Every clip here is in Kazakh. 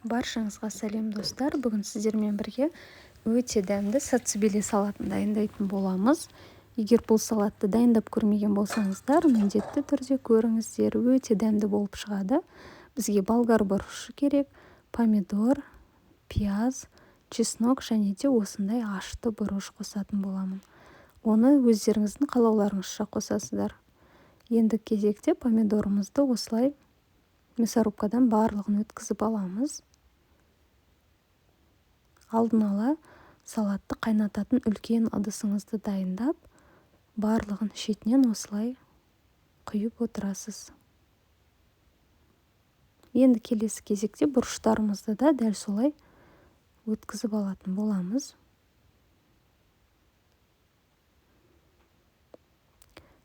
Баршаңызға сәлем достар. Бүгін сіздермен бірге өте дәмді сацебили салатын дайындайтын боламыз. Егер бұл салатты дайындап көрмеген болсаңыздар, міндетті түрде көріңіздер. Өте дәмді болып шығады. Бізге болгар бұрышы керек, помидор, пияз, чеснок және де осындай ашты бұрыш қосатын боламын. Оны өздеріңіздің қалауларыңызша қосасыздар. Енді кезекте помидорымызды осылай мясорубкадан барлығын өткізіп аламыз. Алдын ала салатты қайнататын үлкен ыдысыңызды дайындап, барлығын шетінен осылай құйып отырасыз. Енді келесі кезекте бұрыштарымызды да дәл солай өткізіп алатын боламыз.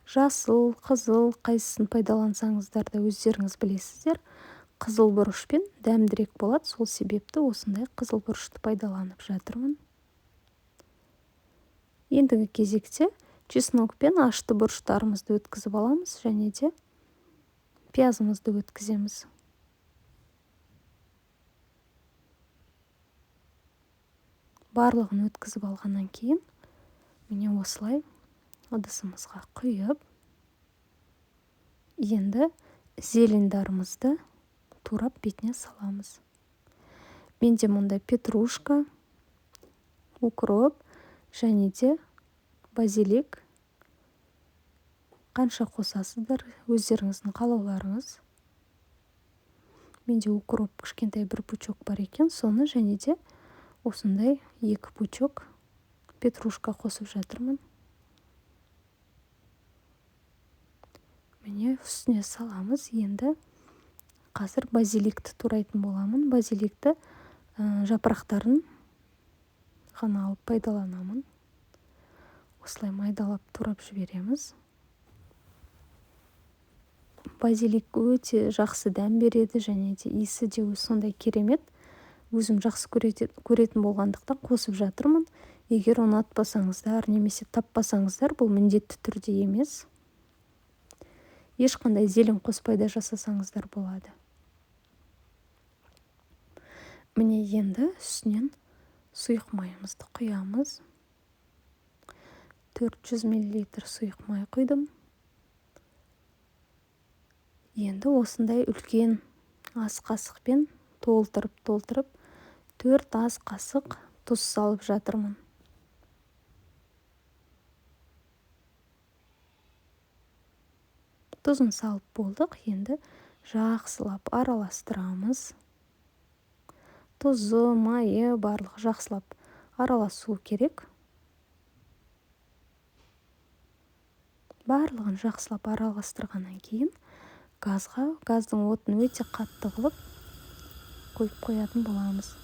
Жасыл, қызыл, қайсысын пайдалансаңыздар да өздеріңіз білесіздер. Қызыл бұрышпен дәмдірек болады, сол себепті осындай қызыл бұрышты пайдаланып жатырмын. Ендігі кезекте чеснок пен ашты бұрыштарымызды өткізіп аламыз және де пиязымызды өткіземіз. Барлығын өткізіп алғаннан кейін, міне осылай ыдысымызға құйып, енді зелендарымызды турап бетіне саламыз. Менде мұнда петрушка, укроп және де базилик. Қанша қосасыздар, өздеріңіздің қалауларыңыз. Менде укроп кішкентай бір пучок бар екен, соны және де осындай 2 пучок петрушка қосып жатырмын. Міне үстіне саламыз. Енді қазір базиликті турайтын боламын. Базиликті жапырақтарын ғана алып пайдаланамын. Осылай майдалап турап жібереміз. Базилик өте жақсы дәм береді және де иісі де сондай керемет. Өзім жақсы көретін болғандықтан қосып жатырмын. Егер оны атпасаңыздар, немесе таппасаңыздар, бұл міндетті түрде емес. Ешқандай зелен қоспай да жасасаңыздар болады. Міне енді үстінен сұйық майымызды құямыз. 400 мл сұйық май құйдым. Енді осындай үлкен ас қасықпен толтырып 4 ас қасық тұз салып жатырмын. Тұзын салып болдық. Енді жақсылап араластырамыз. Тұзы, майы барлық жақсылап араласу керек. Барлығын жақсылап араластырғаннан кейін газдың отын өте қатты қылып қойып қоятын боламыз.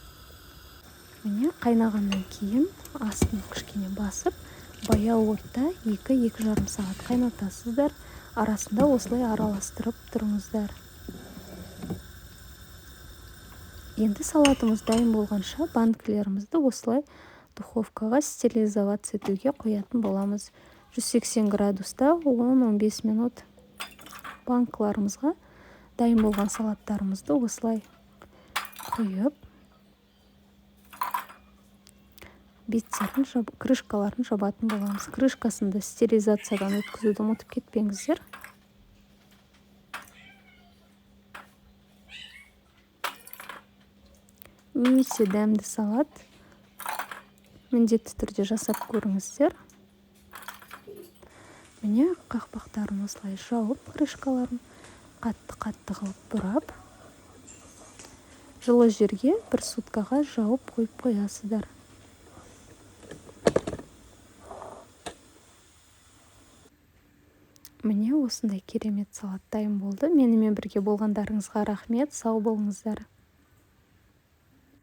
Міне қайнағаннан кейін астын кішкене басып, баяу отта 2-2,5 сағат қайнатасыздар. Арасында осылай араластырып тұрыңыздар. Енді салатымыз дайын болғанша банкілерімізді осылай духовкаға стерилизация етуге қоятын боламыз. 180 градуста 10-15 минут банкыларымызға дайын болған салаттарымызды осылай құйып, беттерін, крышкаларын жабатын боламыз. Крышкасында стерилизациядан өткізуді ұмытып кетпеңіздер. Өте дәмді салат. Міндетті түрде жасап көріңіздер. Міне қақпақтарын осылай жауып, крышкаларын қатты қылып бұрап, жылы жерге 1 суткаға жауып қойып қоясыздар. Міне осындай керемет салат дайын болды. Менімен бірге болғандарыңызға рахмет. Сау болыңыздар.